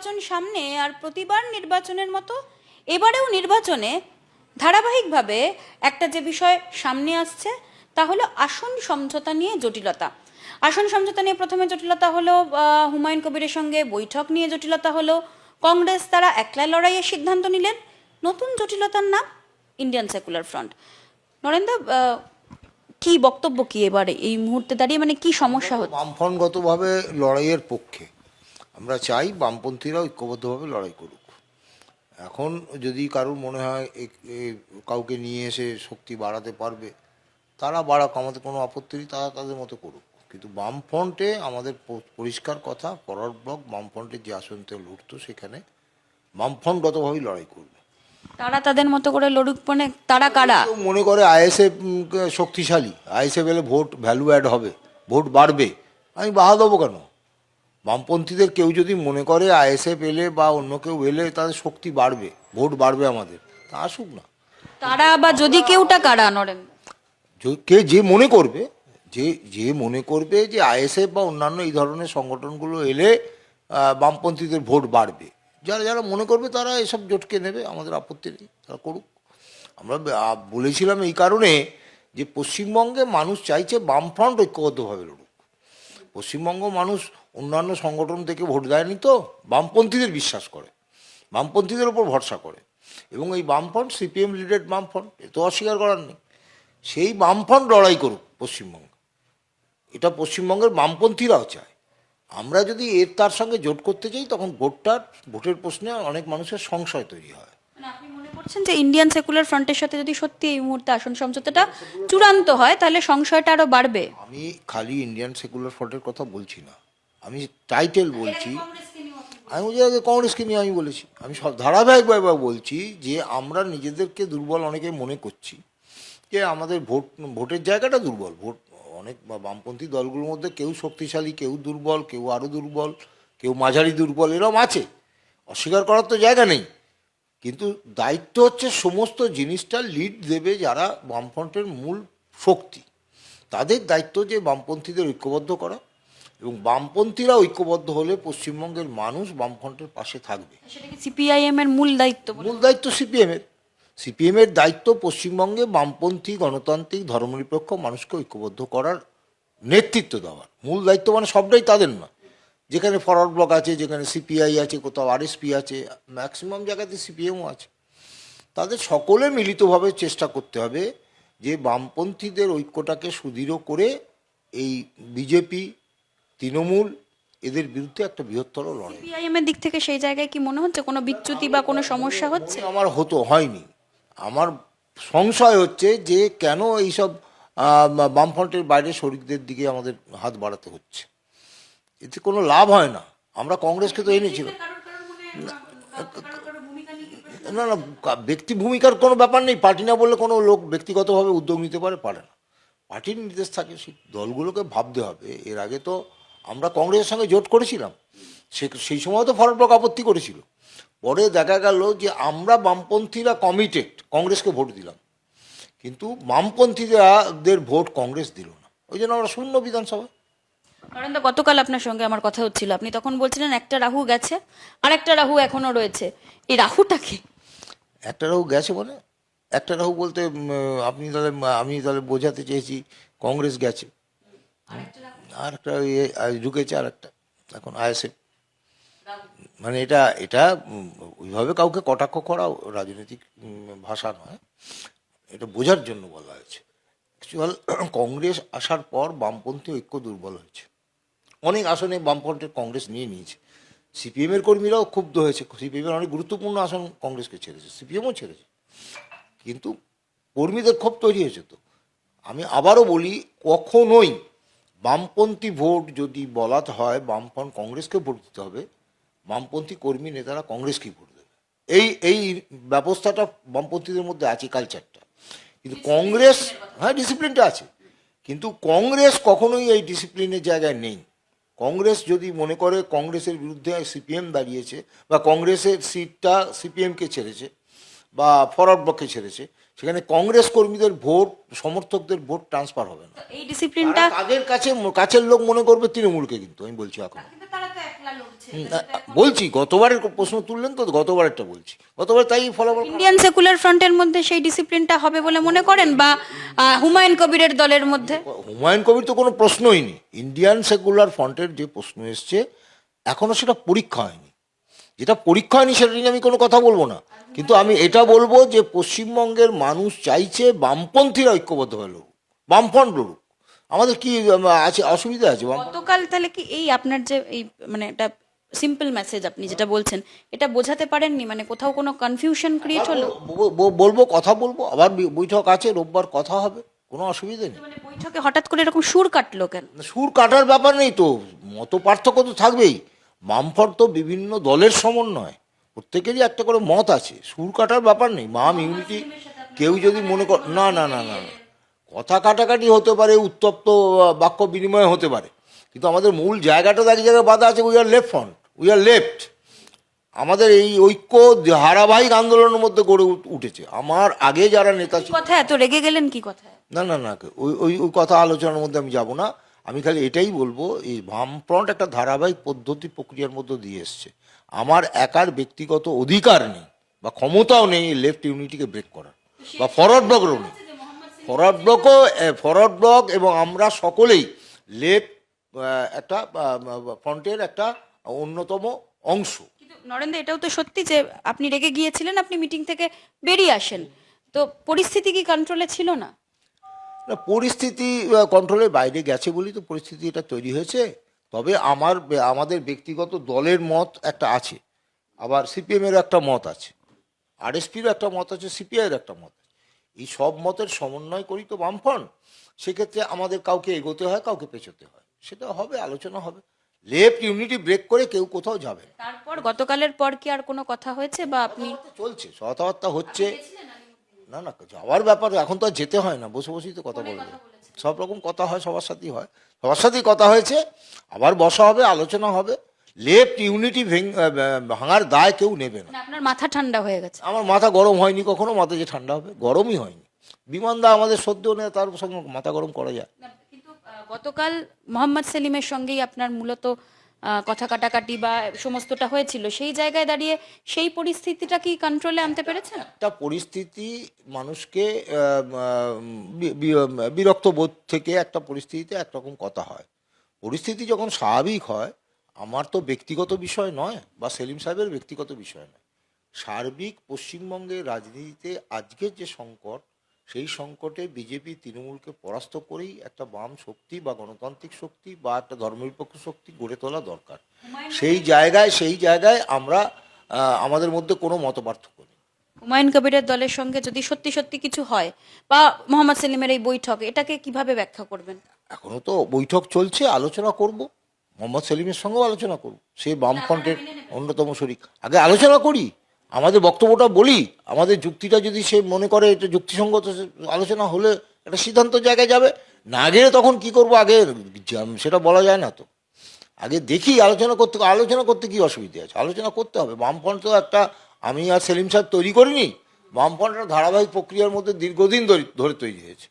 নির্বাচন সামনে, আর প্রতিবার নির্বাচনের মতো এবারেও নির্বাচনে ধারাবাহিকভাবে একটা যে বিষয় সামনে আসছে তা হলো আসন সমঝোতা নিয়ে জটিলতা। আসন সমঝোতা নিয়ে প্রথমে জটিলতা হলো, হুমায়ুন কবিরের সঙ্গে বৈঠক নিয়ে জটিলতা হলো, কংগ্রেস তারা একলা লড়াইয়ের সিদ্ধান্ত নিলেন, নতুন জটিলতার নাম ইন্ডিয়ান সেকুলার ফ্রন্ট। নরেন্দ্র, কি বক্তব্য, কি এবারে এই মুহূর্তে দাঁড়িয়ে মানে কি সমস্যা হচ্ছে? বামফ্রন্টগতভাবে লড়াইয়ের পক্ষে। আমরা চাই বামপন্থীরা ঐক্যবদ্ধভাবে লড়াই করুক। এখন যদি কারোর মনে হয় কাউকে নিয়ে এসে শক্তি বাড়াতে পারবে, তারা বাড়াক, আমাদের কোনো আপত্তি নেই, তারা তাদের মতো করুক। কিন্তু বামফ্রন্টে আমাদের পরিষ্কার কথা, ফরওয়ার্ড ব্লক বামফ্রন্টের যে আসনতে লড়তো সেখানে বামফ্রন্টগতভাবেই লড়াই করবে। তারা তাদের মতো করে লড়ুক, মানে তারা কারা? কেউ মনে করে আইএসএফ শক্তিশালী, আইএসএফ এলে ভোট ভ্যালু অ্যাড হবে, ভোট বাড়বে, আমি বাধা দেবো কেন? বামপন্থীদের কেউ যদি মনে করে আইএসএফ এলে বা অন্য কেউ এলে তাদের শক্তি বাড়বে, ভোট বাড়বে আমাদের, তা আসুক না। তারা বা যদি কেউটা কারা নরেন্দ্র? কে যে মনে করবে, যে মনে করবে যে আইএসএফ বা অন্যান্য এই ধরনের সংগঠনগুলো এলে বামপন্থীদের ভোট বাড়বে, যারা যারা মনে করবে তারা এসব জোটকে নেবে, আমাদের আপত্তি নেই, তারা করুক। আমরা বলেছিলাম এই কারণে যে পশ্চিমবঙ্গে মানুষ চাইছে বামফ্রন্ট ঐক্যবদ্ধভাবে লড়ুক। পশ্চিমবঙ্গ মানুষ অন্যান্য সংগঠন থেকে ভোট দেয়নি, তো বামপন্থীদের বিশ্বাস করে, বামপন্থীদের ওপর ভরসা করে, এবং এই বামফ্রন্ট সিপিএম লিডেড বামফ্রন্ট, এ তো অস্বীকার করার নেই। সেই বামফ্রন্ট লড়াই করুক পশ্চিমবঙ্গে, এটা পশ্চিমবঙ্গের বামপন্থীরাও চায়। আমরা যদি তার সঙ্গে জোট করতে চাই, তখন ভোটের প্রশ্নে অনেক মানুষের সংশয় তৈরি হয়। আপনি মনে করছেন যে ইন্ডিয়ান সেকুলার ফ্রন্টের সাথে যদি সত্যি এই মুহূর্তে আসন সমঝোতাটা চূড়ান্ত হয় তাহলে সংশয়টা আরো বাড়বে? আমি খালি ইন্ডিয়ান সেকুলার ফ্রন্টের কথা বলছি না, আমি টাইটেল বলছি। আমি বলছি আগে কংগ্রেসকে নিয়ে আমি বলেছি, আমি সব ধারাবাহিকভাবে বলছি যে আমরা নিজেদেরকে দুর্বল অনেকে মনে করছি, যে আমাদের ভোটের জায়গাটা দুর্বল। ভোট অনেক বামপন্থী দলগুলোর মধ্যে কেউ শক্তিশালী, কেউ দুর্বল, কেউ আরও দুর্বল, কেউ মাঝারি দুর্বল, এরকম আছে, অস্বীকার করার তো জায়গা নেই। কিন্তু দায়িত্ব হচ্ছে সমস্ত জিনিসটা লিড দেবে যারা বামফ্রন্টের মূল শক্তি, তাদের দায়িত্ব যে বামপন্থীদের ঐক্যবদ্ধ করা, এবং বামপন্থীরা ঐক্যবদ্ধ হলে পশ্চিমবঙ্গের মানুষ বামফ্রন্টের পাশে থাকবে। সেটা কি সিপিআইএম এর মূল দায়িত্ব? মূল দায়িত্ব সিপিএমের দায়িত্ব পশ্চিমবঙ্গে বামপন্থী গণতান্ত্রিক ধর্মনিরপেক্ষ মানুষকে ঐক্যবদ্ধ করার নেতৃত্ব দেওয়ার মূল দায়িত্ব, মানে সবটাই তাদের নয়। যেখানে ফরওয়ার্ড ব্লক আছে, যেখানে সিপিআই আছে, কোথাও আরএসপি আছে, ম্যাক্সিমাম জায়গাতে সিপিএমও আছে, তাদের সকলে মিলিতভাবে চেষ্টা করতে হবে যে বামপন্থীদের ঐক্যটাকে সুদৃঢ় করে এই বিজেপি, তৃণমূল এদের বিরুদ্ধে একটা বৃহত্তর লড়াই। সিপিআইএম এর দিক থেকে সেই জায়গায় কি মনে হচ্ছে কোনো বিচ্যুতি বা কোনো সমস্যা হচ্ছে? আমার হয়নি, আমার সংশয় হচ্ছে যে কেন এইসব বামফ্রন্টের বাইরে শরিকদের দিকে আমাদের হাত বাড়াতে হচ্ছে, এতে কোনো লাভ হয় না। আমরা কংগ্রেসকে তো এনেছিলাম। না না, ব্যক্তি ভূমিকার কোনো ব্যাপার নেই, পার্টি না বললে কোনো লোক ব্যক্তিগতভাবে উদ্যোগ নিতে পারে না, পার্টির নির্দেশ থাকে, সেই দলগুলোকে ভাবতে হবে। এর আগে তো আমরা কংগ্রেসের সঙ্গে জোট করেছিলাম, সেই সময় তো ফরওয়ার্ড ব্লক আপত্তি করেছিল, পরে দেখা গেল যে আমরা বামপন্থীরা কমিটেড, কংগ্রেসকে ভোট দিলাম, কিন্তু বামপন্থীদের ভোট কংগ্রেস দিল না, ওই জন্য আমরা শূন্য বিধানসভা। নরেন্দ্র, গতকাল আপনার সঙ্গে আমার কথা হচ্ছিল, আপনি তখন বলছিলেন একটা রাহু গেছে আর একটা রাহু এখনো রয়েছে, এই রাহুটা কি? একটা রাহু গেছে মানে, একটা রাহু বলতে আমি তাহলে বোঝাতে চেয়েছি কংগ্রেস গেছে, আর একটা ঢুকেছে, আর একটা এখন আইএসএফ। মানে এটা ওইভাবে কাউকে কটাক্ষ করা রাজনৈতিক ভাষা নয়, এটা বোঝার জন্য বলা হয়েছে। অ্যাকচুয়াল কংগ্রেস আসার পর বামপন্থী ঐক্য দুর্বল হয়েছে, অনেক আসনে বামপন্থের কংগ্রেস নিয়ে নিয়েছে, সিপিএমের কর্মীরাও ক্ষুব্ধ হয়েছে, সিপিএমের অনেক গুরুত্বপূর্ণ আসন কংগ্রেসকে ছেড়েছে, সিপিএমও ছেড়েছে, কিন্তু কর্মীদের ক্ষোভ তৈরি হয়েছে। তো আমি আবারও বলি, কখনোই বামপন্থী ভোট যদি বলাতে হয় বামফ্রন্ট কংগ্রেসকে ভোট দিতে হবে, বামপন্থী কর্মী নেতারা কংগ্রেসকেই ভোট দেবে, এই ব্যবস্থাটা বামপন্থীদের মধ্যে আছে, কালচারটা। কিন্তু কংগ্রেস, হ্যাঁ ডিসিপ্লিনটা আছে, কিন্তু কংগ্রেস কখনোই এই ডিসিপ্লিনের জায়গায় নেই। কংগ্রেস যদি মনে করে কংগ্রেসের বিরুদ্ধে সিপিএম দাঁড়িয়েছে, বা কংগ্রেসের সিটটা সিপিএমকে ছেড়েছে বা ফরওয়ার্ড ব্লককে ছেড়েছে, সেখানে কংগ্রেস কর্মীদের ভোট, সমর্থকদের ভোট ট্রান্সফার হবে না। এই ডিসিপ্লিনটা তাদের কাছের লোক মনে করবে তৃণমূলকে, কিন্তু আমি বলছি এখন বলছি গতবারের প্রশ্ন তুললেন তো, গতবারেরটা বলছি, গতবার তাই ফলাফল। ইন্ডিয়ান সেকুলার ফ্রন্টের মধ্যে সেই ডিসিপ্লিনটা হবে বলে মনে করেন, বা হুমায়ুন কবিরের দলের মধ্যে? হুমায়ুন কবির তো কোনো প্রশ্নই নেই। ইন্ডিয়ান সেকুলার ফ্রন্টের যে প্রশ্ন এসছে এখনো সেটা পরীক্ষা হয়নি। যেটা পরীক্ষা হয়নি সেটা নিয়ে আমি কোনো কথা বলবো না, কিন্তু আমি এটা বলবো যে পশ্চিমবঙ্গের মানুষ চাইছে বামপন্থীরা ঐক্যবদ্ধ হয়ে লড়ুক, বামফ্রন্ট লড়ুক। আমাদের কি আছে, অসুবিধা আছে? গতকাল তাহলে কি এই আপনার যে এই মানে একটা সিম্পল মেসেজ আপনি যেটা বলছেন, এটা বোঝাতে পারেননি? মানে কোথাও কোনো কনফিউশন ক্রিয়েট হলো? বলবো, কথা বলবো, আবার বৈঠক আছে, রোববার কথা হবে, কোনো অসুবিধা নেই। মানে বৈঠকে হঠাৎ করে এরকম সুর কাটলো কেন? সুর কাটার ব্যাপার নেই তো, মত পার্থক্য তো থাকবেই। বামফ্রন্ট তো বিভিন্ন দলের সমন্বয়, প্রত্যেকেরই একটা করে মত আছে, সুর কাটার ব্যাপার নেই। বাম ইউনিটি কেউ যদি মনে কর, না না না না, কথা কাটাকাটি হতে পারে, উত্তপ্ত বাক্য বিনিময় হতে পারে, কিন্তু আমাদের মূল জায়গাটা তো এক জায়গায় বাধা আছে। We are left front, we are left. আমাদের এই ঐক্য ধারাবাহিক আন্দোলনের মধ্যে গড়ে উঠেছে। আমার আগে যারা নেতা ছিল, কথা এত রেগে গেলেন কি কথা? না না না, ওই ওই ওই কথা আলোচনার মধ্যে আমি যাব না। আমি খালি এটাই বলবো, এই বামফ্রন্ট একটা ধারাবাহিক পদ্ধতি প্রক্রিয়ার মধ্যে দিয়ে এসছে। আমার একার ব্যক্তিগত অধিকার নেই বা ক্ষমতাও নেই লেফট ইউনিটিকে ব্রেক করার, বা ফরওয়ার্ড ব্লকেরও নেই। ফরওয়ার্ড ব্লক এবং আমরা সকলেই লেফট একটা ফ্রন্টের একটা অন্যতম অংশ। কিন্তু নরেন্দ্র, এটাও তো সত্যি যে আপনি রেগে গিয়েছিলেন, আপনি মিটিং থেকে বেরিয়ে আসেন, তো পরিস্থিতি কি কন্ট্রোলে ছিল না? না, পরিস্থিতি কন্ট্রোলের বাইরে গেছে বলেই তো পরিস্থিতি এটা তৈরি হয়েছে। তবে আমাদের ব্যক্তিগত দলের মত একটা আছে, আবার সিপিএমেরও একটা মত আছে, আরএসপিরও একটা মত আছে, সিপিআইয়ের একটা মত আছে। এই সব মতের সমন্বয় করি তো বামফ্রন্ট। সেক্ষেত্রে আমাদের কাউকে এগোতে হয়, কাউকে পেছোতে হয়, সেটা হবে, আলোচনা হবে। লেফট ইউনিটি ব্রেক করে কেউ কোথাও যাবে না। তারপর গতকালের পর কি আর কোনো কথা হয়েছে, বা আপনি? চলছে, কথাবার্তা হচ্ছে। না না, যাওয়ার ব্যাপার এখন তো আর যেতে হয় না, বসে বসেই তো কথা বলবে। সব রকম কথা হয়, সবার সাথেই হয়, সবার সাথেই কথা হয়েছে। আবার বসা হবে, আলোচনা হবে। লেফট ইউনিটি ভাঙার দায় কেউ নেবে না। আপনার মাথা ঠান্ডা হয়ে গেছে? আমার মাথা গরম হয়নি কখনো, মাথা যে ঠান্ডা হবে, গরমই হয়নি। বিমানদা আমাদের সদ্য নেই, তার সঙ্গে মাথা গরম করা যায়? কিন্তু গতকাল মোহাম্মদ সেলিমের সঙ্গেই আপনার মূলত কথা কাটাকাটি বা সমস্তটা হয়েছিল, সেই জায়গায় দাঁড়িয়ে সেই পরিস্থিতিটা কি কন্ট্রোলে আনতে পেরেছেন? একটা পরিস্থিতি মানুষকে বিরক্ত বোধ থেকে একটা পরিস্থিতিতে একরকম কথা হয়। পরিস্থিতি যখন স্বাভাবিক হয়, আমার তো ব্যক্তিগত বিষয় নয় বা সেলিম সাহেবের ব্যক্তিগত বিষয় নয়, সার্বিক পশ্চিমবঙ্গের রাজনীতিতে আজকের যে সংকট, সেই সংকটে বিজেপি তৃণমূলকে পরাস্ত করেই একটা বাম শক্তি বা গণতান্ত্রিক শক্তি বা একটা ধর্মনিরপেক্ষ শক্তি গড়ে তোলা দরকার। সেই জায়গায় আমরা আমাদের মধ্যে কোনো মতপার্থক্য নেই। হুমায়ুন কবিরের দলের সঙ্গে যদি সত্যি সত্যি কিছু হয়, বা মোহাম্মদ সেলিমের এই বৈঠক, এটাকে কিভাবে ব্যাখ্যা করবেন? এখনো তো বৈঠক চলছে, আলোচনা করব, মোহাম্মদ সেলিমের সঙ্গেও আলোচনা করব, সে বামফ্রন্টের অন্যতম শরিক। আগে আলোচনা করি, আমাদের বক্তব্যটা বলি, আমাদের যুক্তিটা যদি সে মনে করে এটা যুক্তিসঙ্গত, আলোচনা হলে একটা সিদ্ধান্ত জায়গায় যাবে। না গেলে তখন কি করব, আগে সেটা বলা যায় না তো। আগে দেখি, আলোচনা করতে কি অসুবিধা আছে? আলোচনা করতে হবে। বামফ্রন্ট তো একটা, আমি আর সেলিম সাহেব তৈরি করিনি, বামফ্রন্টের ধারাবাহিক প্রক্রিয়ার মধ্যে দীর্ঘদিন ধরে তৈরি হয়েছে।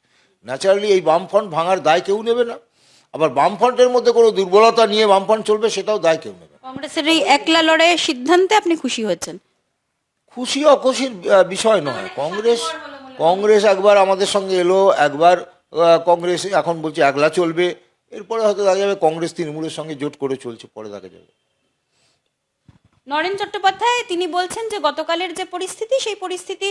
ন্যাচারালি এই বামফ্রন্ট ভাঙার দায় কেউ নেবে না। আবার বামফ্রন্টের মধ্যে কোনো দুর্বলতা নিয়ে বামফ্রন্ট চলবে, সেটাও দায় কেউ নেবে না। কংগ্রেসের এই একলা লড়াইয়ের সিদ্ধান্তে আপনি খুশি হয়েছেন? খুশি অখুশির বিষয় নয়। কংগ্রেস একবার আমাদের সঙ্গে এলো, একবার কংগ্রেস এখন বলছে একলা চলবে, এরপরে হয়তো দেখা যাবে কংগ্রেস তৃণমূলের সঙ্গে জোট করে চলছে, পরে দেখা যাবে। নরেন চট্টোপাধ্যায় তিনি বলছেন যে গতকালের যে পরিস্থিতি, সেই পরিস্থিতি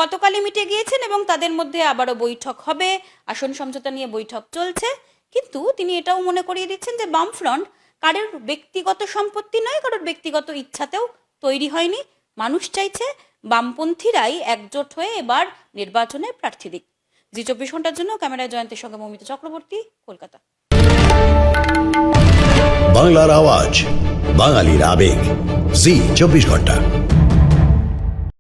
গতকালই মিটে গিয়েছেন এবং তাদের মধ্যে আবারও বৈঠক হবে, আসন সমঝোতা নিয়ে বৈঠক চলছে। কিন্তু তিনি এটাও মনে করিয়ে দিচ্ছেন যে বামফ্রন্ট কারোর ব্যক্তিগত সম্পত্তি নয়, কারোর ব্যক্তিগত ইচ্ছাতেও তৈরি হয়নি। মানুষ চাইছে বামপন্থীরাই একজোট হয়ে এবার নির্বাচনে প্রার্থী দিক। জি 24 ঘন্টার জন্য ক্যামেরায় জয়ন্তের সঙ্গে মৌমিতা চক্রবর্তী, কলকাতা। বাংলার আওয়াজ, বাঙালির আবেগ, জি 24 ঘন্টা।